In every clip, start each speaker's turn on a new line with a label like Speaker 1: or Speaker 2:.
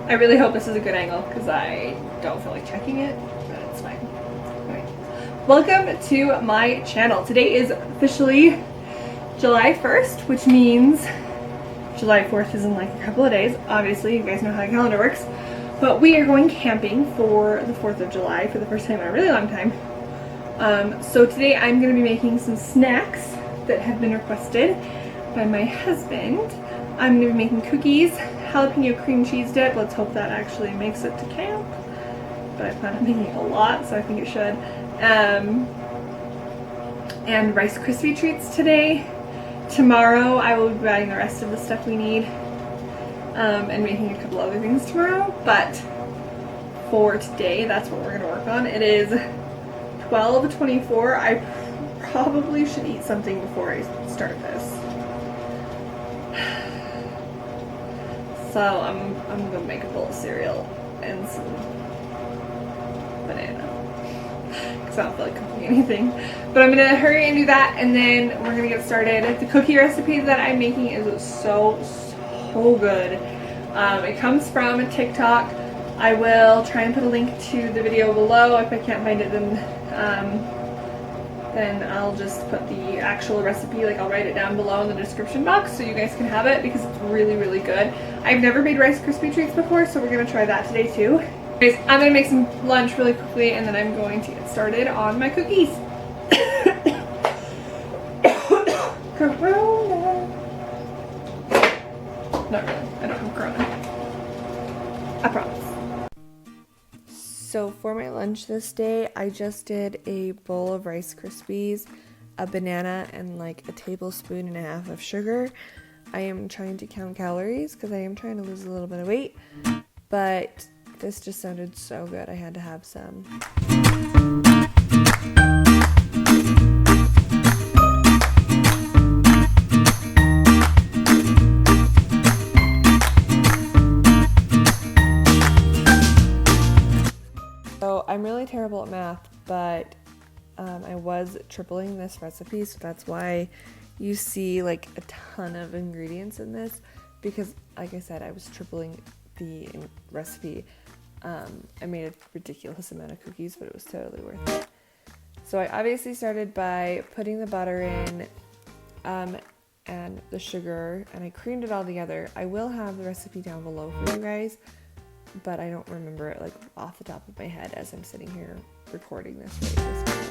Speaker 1: I really hope this is a good angle because I don't feel like checking it, but it's fine. Anyway, welcome to my channel. Today is officially July 1st, which means July 4th is in like a couple of days. Obviously, you guys know how the calendar works. But we are going camping for the 4th of July for the first time in a really long time. So today I'm going to be making some snacks that have been requested by my husband. I'm going to be making cookies, jalapeno cream cheese dip. Let's hope that actually makes it to camp. But I plan on making a lot, so I think it should. And Rice Krispie treats today. Tomorrow I will be buying the rest of the stuff we need and making a couple other things tomorrow. But for today, that's what we're going to work on. It is 12:24. I probably should eat something before I start this. So I'm gonna make a bowl of cereal and some banana because I don't feel like cooking anything. But I'm gonna hurry and do that, and then we're gonna get started. The cookie recipe that I'm making is so good. It comes from TikTok. I will try and put a link to the video below. If I can't find it, then I'll just put the actual recipe, like I'll write it down below in the description box so you guys can have it because it's really good. I've never made Rice Krispie treats before, so we're gonna try that today too. Anyways, I'm gonna make some lunch really quickly and then I'm going to get started on my cookies. Corona. Not really, I don't have Corona. I promise. So for my lunch this day, I just did a bowl of Rice Krispies, a banana, and like a tablespoon and a half of sugar. I am trying to count calories because I am trying to lose a little bit of weight, but this just sounded so good. I had to have some. So I'm really terrible at math, but I was tripling this recipe, so that's why you see like a ton of ingredients in this, because like I said, I was tripling the recipe. I made a ridiculous amount of cookies, but it was totally worth it. So I obviously started by putting the butter in and the sugar, and I creamed it all together. I will have the recipe down below for you guys, but I don't remember it like off the top of my head as I'm sitting here recording this right this minute.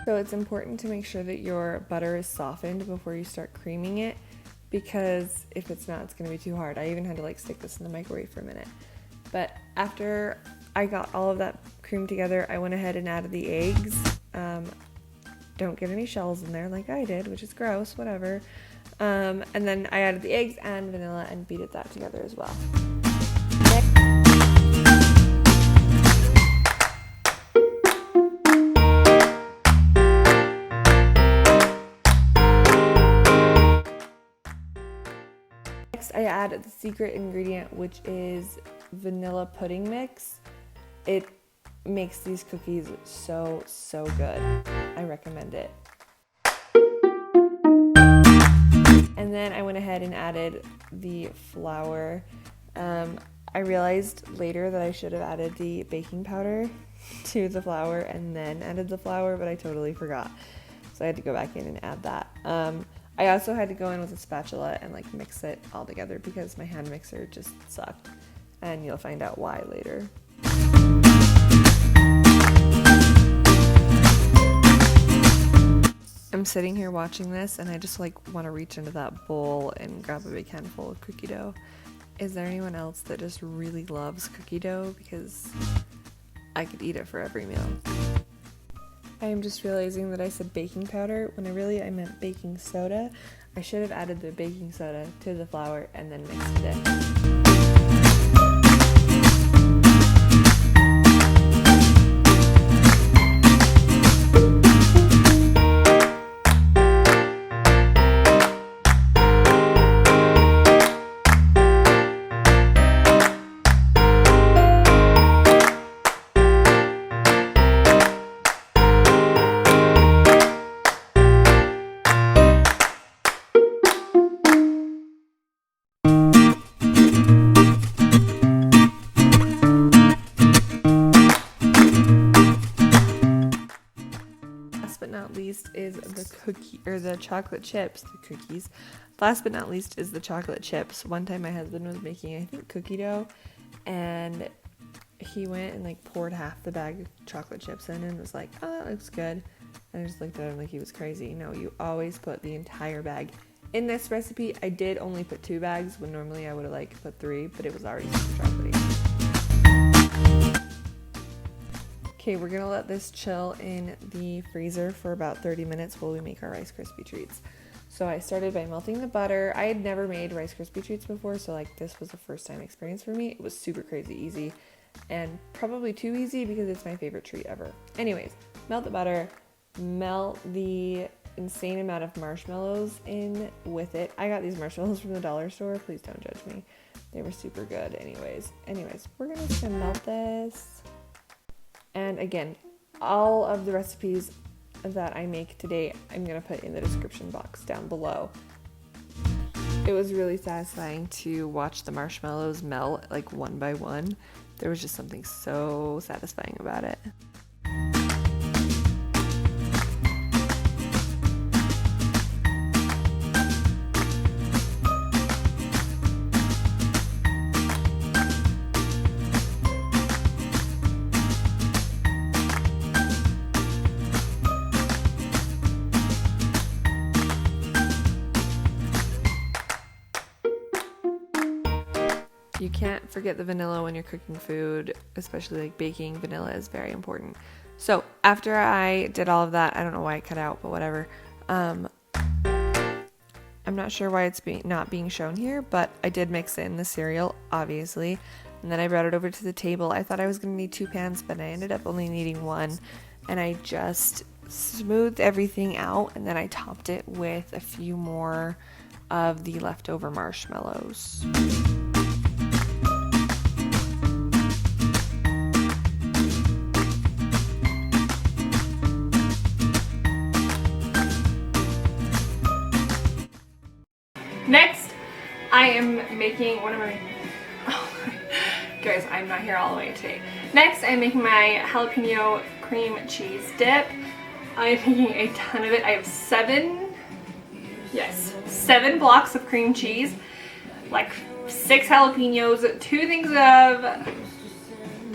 Speaker 1: So it's important to make sure that your butter is softened before you start creaming it, because if it's not, it's going to be too hard. I even had to like stick this in the microwave for a minute. But after I got all of that cream together, I went ahead and added the eggs. Don't get any shells in there like I did, which is gross, whatever. And then I added the eggs and vanilla and beat that together as well. Next, I add the secret ingredient, which is vanilla pudding mix. It makes these cookies so good. I recommend it. And then I went ahead and added the flour. I realized later that I should have added the baking powder to the flour and then added the flour, but I totally forgot. So I had to go back in and add that. I also had to go in with a spatula and like mix it all together because my hand mixer just sucked. And you'll find out why later. I'm sitting here watching this and I just like want to reach into that bowl and grab a big handful of cookie dough. Is there anyone else that just really loves cookie dough? Because I could eat it for every meal. I am just realizing that I said baking powder when I meant baking soda. I should have added the baking soda to the flour and then mixed it. least is the cookie or the chocolate chips. The cookies. Last but not least is the chocolate chips. One time my husband was making, I think, cookie dough, and he went and like poured half the bag of chocolate chips in and was like, oh, that looks good. And I just looked at him like he was crazy. No, you always put the entire bag. In this recipe, I did only put 2 bags when normally I would have like put 3, but it was already super chocolatey. Okay, we're gonna let this chill in the freezer for about 30 minutes while we make our Rice Krispie treats. So I started by melting the butter. I had never made Rice Krispie treats before, so like this was a first time experience for me. It was super crazy easy and probably too easy because it's my favorite treat ever. Anyways, melt the butter, melt the insane amount of marshmallows in with it. I got these marshmallows from the dollar store. Please don't judge me. They were super good anyways. We're just gonna melt this. And again, all of the recipes that I make today, I'm gonna put in the description box down below. It was really satisfying to watch the marshmallows melt like one by one. There was just something so satisfying about it. You can't forget the vanilla when you're cooking food, especially like baking. Vanilla is very important. So after I did all of that, I don't know why I cut out, but whatever. I'm not sure why it's not being shown here, but I did mix in the cereal, obviously. And then I brought it over to the table. I thought I was going to need 2 pans, but I ended up only needing 1. And I just smoothed everything out, and then I topped it with a few more of the leftover marshmallows. Next, I am making, what am I making? Oh, guys, I'm not here all the way today. Next, I'm making my jalapeno cream cheese dip. I'm making a ton of it. I have 7 blocks of cream cheese, like 6 jalapenos, 2 things of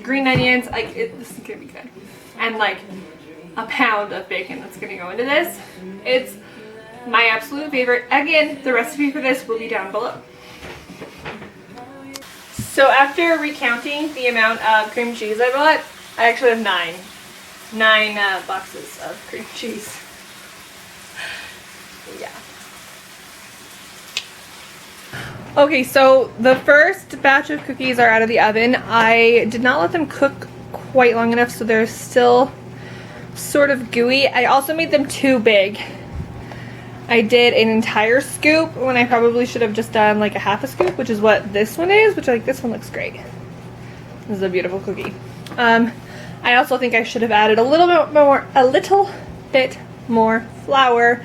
Speaker 1: green onions. Like, this is gonna be good. And like a pound of bacon that's gonna go into this. It's my absolute favorite. Again, the recipe for this will be down below. So after recounting the amount of cream cheese I bought, I actually have 9 boxes of cream cheese. Yeah. Okay, so the first batch of cookies are out of the oven. I did not let them cook quite long enough, so they're still sort of gooey. I also made them too big. I did an entire scoop when I probably should have just done like a half a scoop, which is what this one is, which like this one looks great. This is a beautiful cookie. I also think I should have added a little bit more flour,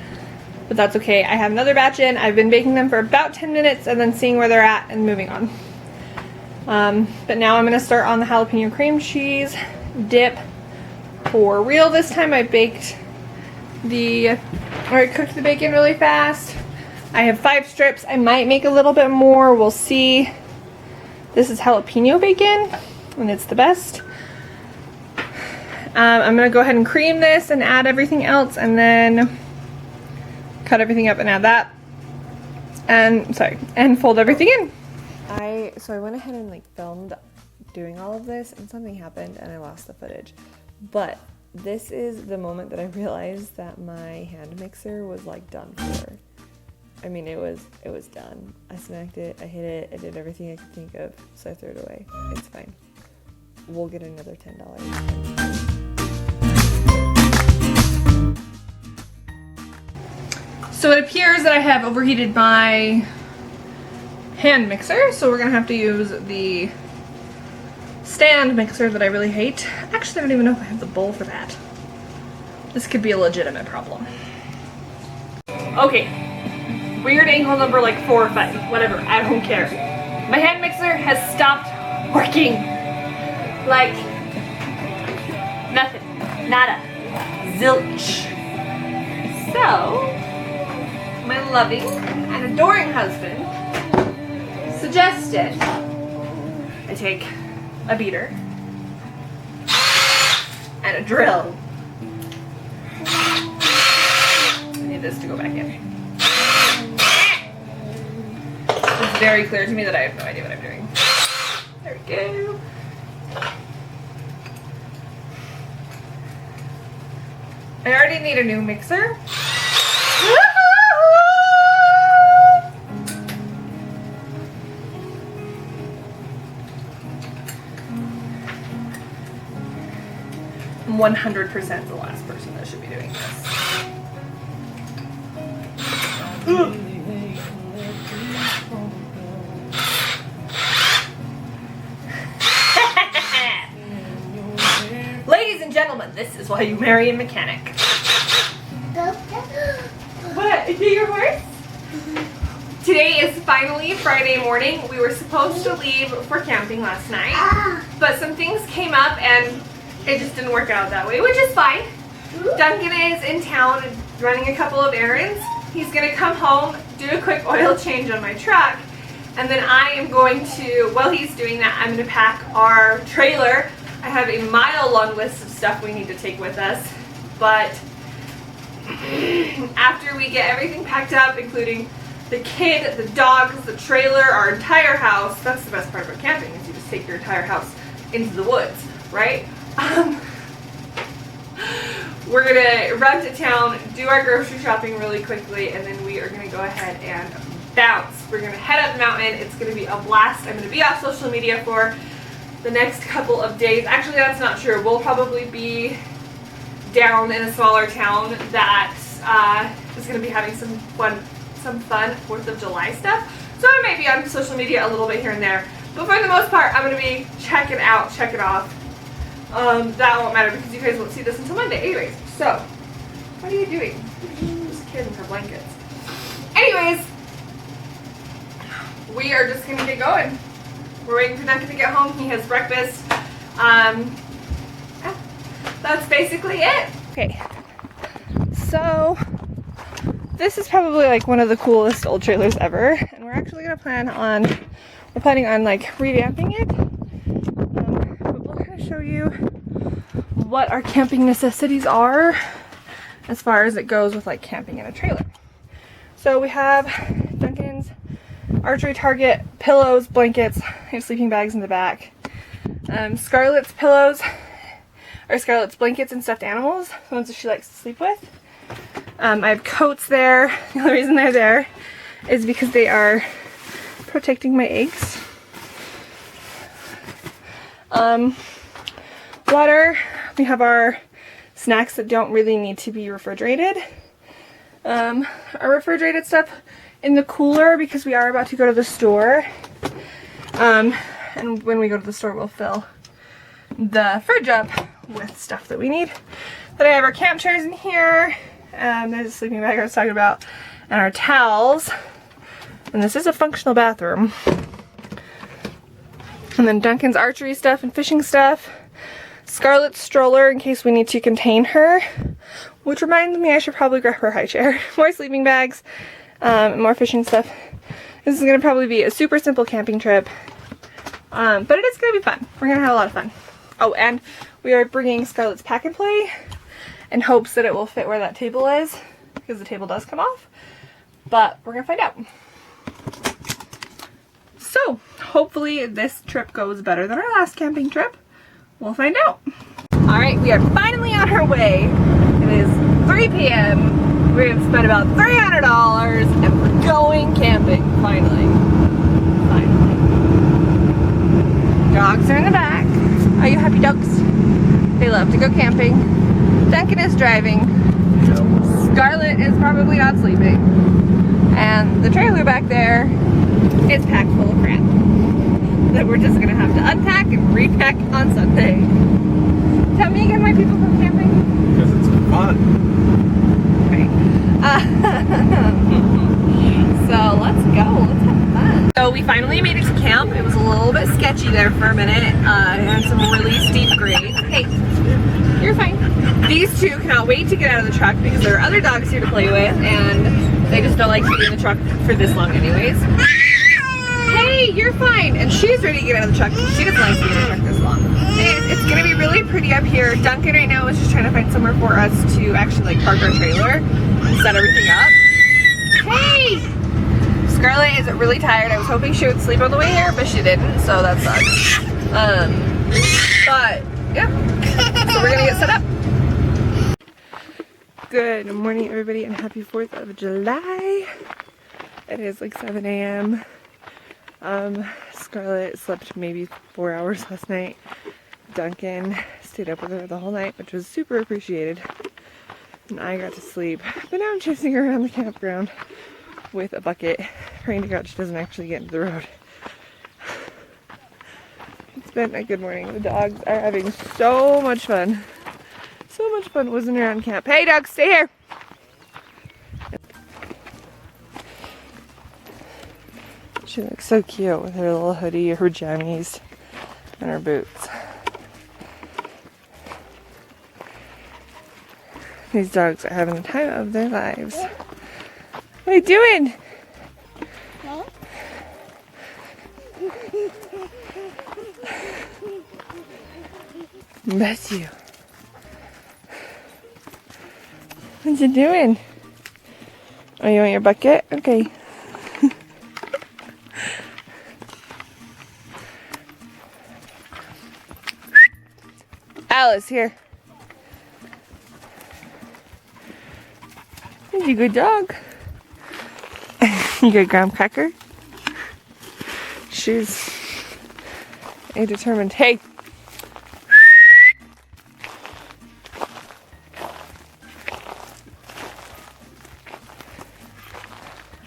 Speaker 1: but that's okay. I have another batch in. I've been baking them for about 10 minutes and then seeing where they're at and moving on. But now I'm gonna start on the jalapeno cream cheese dip for real. This time I cooked the bacon really fast. I have 5 strips. I might make a little bit more. We'll see. This is jalapeno bacon, and it's the best. I'm going to go ahead and cream this and add everything else, and then cut everything up and add that. And fold everything in. So I went ahead and like filmed doing all of this, and something happened, and I lost the footage. But this is the moment that I realized that my hand mixer was like done for. I mean, it was done. I smacked it, I hit it, I did everything I could think of, so I threw it away. It's fine. We'll get another $10. So it appears that I have overheated my hand mixer, so we're gonna have to use the stand mixer that I really hate. Actually, I don't even know if I have the bowl for that. This could be a legitimate problem. Okay, weird angle number like 4 or 5, whatever, I don't care. My hand mixer has stopped working. Like, nothing, nada, zilch. So, my loving and adoring husband suggested I take a beater and a drill. I need this to go back in. It's very clear to me that I have no idea what I'm doing. There we go. I already need a new mixer. I'm 100% the last person that should be doing this. Ladies and gentlemen, this is why you marry a mechanic. What? Is it your horse? Today is finally Friday morning. We were supposed to leave for camping last night, but some things came up and it just didn't work out that way, which is fine. Duncan is in town running a couple of errands. He's gonna come home, do a quick oil change on my truck, and then I am going to, while he's doing that, I'm gonna pack our trailer. I have a mile-long list of stuff we need to take with us, but after we get everything packed up, including the kid, the dogs, the trailer, our entire house, that's the best part about camping, is you just take your entire house into the woods, right? We're gonna run to town, do our grocery shopping really quickly, and then we are gonna go ahead and bounce. We're gonna head up the mountain. It's gonna be a blast. I'm gonna be off social media for the next couple of days. Actually, that's not true. We'll probably be down in a smaller town that is gonna be having some fun 4th of July stuff. So I may be on social media a little bit here and there, but for the most part, I'm gonna be checking off. That won't matter because you guys won't see this until Monday. Anyways, so what are you doing? Just kidding, her blankets. Anyways, we are just gonna get going. We're waiting for Duncan to get home. He has breakfast. Yeah, that's basically it. Okay, so this is probably like one of the coolest old trailers ever, and we're actually gonna planning on like revamping it. But we'll kind of show you what our camping necessities are as far as it goes with like camping in a trailer. So we have Duncan's archery target, pillows, blankets, and sleeping bags in the back. Scarlett's pillows, or Scarlett's blankets and stuffed animals, the ones that she likes to sleep with. I have coats there. The only reason they're there is because they are protecting my eggs. Water. We have our snacks that don't really need to be refrigerated. Our refrigerated stuff in the cooler because we are about to go to the store. And when we go to the store, we'll fill the fridge up with stuff that we need. Then I have our camp chairs in here. There's a sleeping bag I was talking about, and our towels. And this is a functional bathroom. And then Duncan's archery stuff and fishing stuff. Scarlett's stroller in case we need to contain her. Which reminds me I should probably grab her high chair. More sleeping bags, more fishing stuff. This is going to probably be a super simple camping trip. But it is going to be fun. We're going to have a lot of fun. Oh, and we are bringing Scarlett's pack and play in hopes that it will fit where that table is, because the table does come off. But we're going to find out. So, hopefully this trip goes better than our last camping trip. We'll find out. Alright, we are finally on our way. It is 3 p.m. We have spent about $300 and we're going camping, finally. Dogs are in the back. Are you happy, dogs? They love to go camping. Duncan is driving. Scarlett is probably not sleeping. And the trailer back there is packed full of crap that we're just gonna have to unpack and repack on Sunday. Tell me again why people go camping.
Speaker 2: Because it's fun.
Speaker 1: Right. So let's go. Let's have fun. So we finally made it to camp. It was a little bit sketchy there for a minute. It had some really steep grades. Hey, you're fine. These two cannot wait to get out of the truck because there are other dogs here to play with, and they just don't like to be in the truck for this long anyways. Hey, you're fine. And she's ready to get out of the truck. She doesn't like to be in the truck this long. Anyways, it's gonna be really pretty up here. Duncan right now is just trying to find somewhere for us to actually like park our trailer and set everything up. Hey! Scarlett is really tired. I was hoping she would sleep on the way here, but she didn't, so that sucks. But yeah, so we're gonna get set up. Good morning, everybody, and happy 4th of July. It is like 7 a.m. Scarlett slept maybe 4 hours last night. Duncan stayed up with her the whole night, which was super appreciated. And I got to sleep. But now I'm chasing her around the campground with a bucket, praying to God she doesn't actually get into the road. It's been a good morning. The dogs are having so much fun. So much fun whizzing around camp. Hey dogs, stay here! She looks so cute with her little hoodie, her jammies, and her boots. These dogs are having the time of their lives. What are you doing? Bless you. What you doing? Oh, you want your bucket? Okay. Alice, here. He's a good dog. You good, graham cracker? She's a determined. Hey.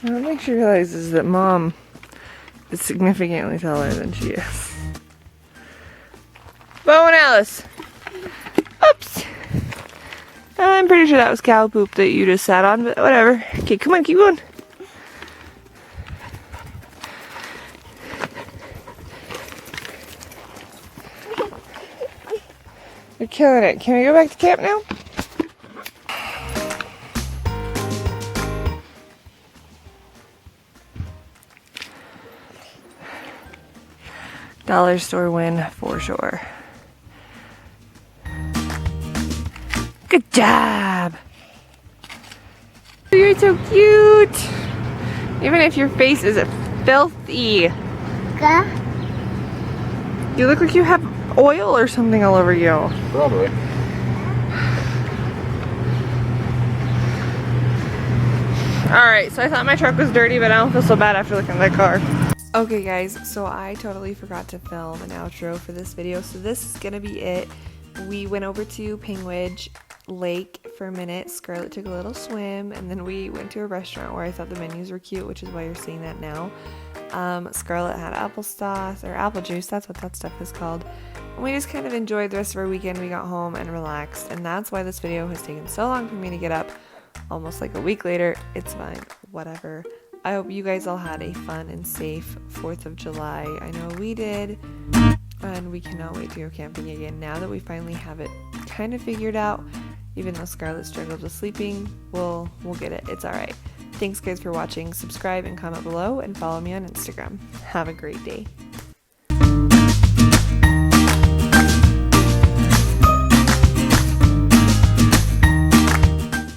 Speaker 1: I don't think she realizes that Mom is significantly taller than she is. Bo and Alice. Oops. I'm pretty sure that was cow poop that you just sat on, but whatever. Okay, come on, keep going. You're killing it. Can we go back to camp now? Dollar store win for sure. Good job! You're so cute! Even if your face is filthy. You look like you have oil or something all over you.
Speaker 2: Probably.
Speaker 1: Alright, so I thought my truck was dirty, but I don't feel so bad after looking at that car. Okay guys, so I totally forgot to film an outro for this video, so this is gonna be it. We went over to Pingwidge Lake for a minute. Scarlett took a little swim, and then we went to a restaurant where I thought the menus were cute, which is why you're seeing that now. Scarlett had applesauce, or apple juice, that's what that stuff is called. And we just kind of enjoyed the rest of our weekend. We got home and relaxed, and that's why this video has taken so long for me to get up. Almost like a week later. It's fine, whatever. I hope you guys all had a fun and safe 4th of July. I know we did, and we cannot wait to go camping again now that we finally have it kind of figured out. Even though Scarlett struggled with sleeping, we'll get it. It's alright. Thanks guys for watching. Subscribe and comment below, and follow me on Instagram. Have a great day.